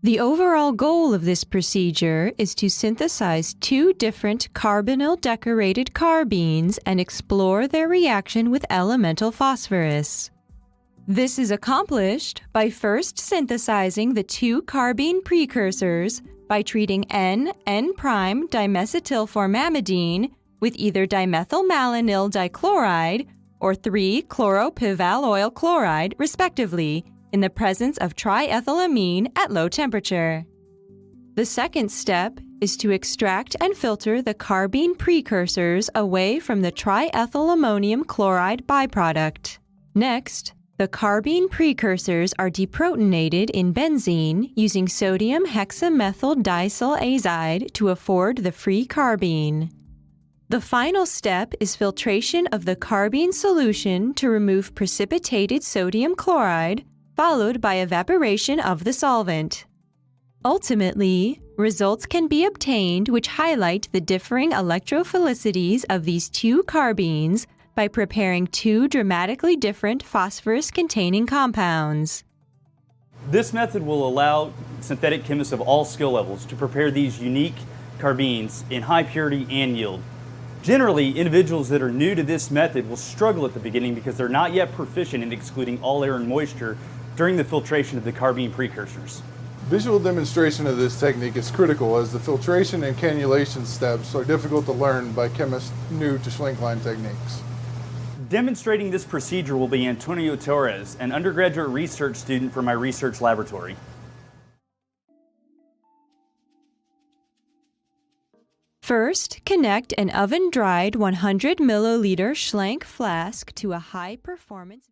The overall goal of this procedure is to synthesize two different carbonyl-decorated carbenes and explore their reaction with elemental phosphorus. This is accomplished by first synthesizing the two carbene precursors by treating N,N'-dimethylformamidine with either dimethylmalonyl dichloride or 3-chloropivaloyl chloride, respectively, in the presence of triethylamine at low temperature. The second step is to extract and filter the carbene precursors away from the triethylammonium chloride byproduct. Next, the carbene precursors are deprotonated in benzene using sodium hexamethyl dicyl azide to afford the free carbene. The final step is filtration of the carbene solution to remove precipitated sodium chloride, followed by evaporation of the solvent. Ultimately, results can be obtained which highlight the differing electrophilicity of these two carbenes by preparing two dramatically different phosphorus-containing compounds. This method will allow synthetic chemists of all skill levels to prepare these unique carbenes in high purity and yield. Generally, individuals that are new to this method will struggle at the beginning because they're not yet proficient in excluding all air and moisture during the filtration of the carbene precursors. Visual demonstration of this technique is critical as the filtration and cannulation steps are difficult to learn by chemists new to Schlinkline techniques. Demonstrating this procedure will be Antonio Torres, an undergraduate research student from my research laboratory. First, connect an oven-dried 100 milliliter Schlenk flask to a high-performance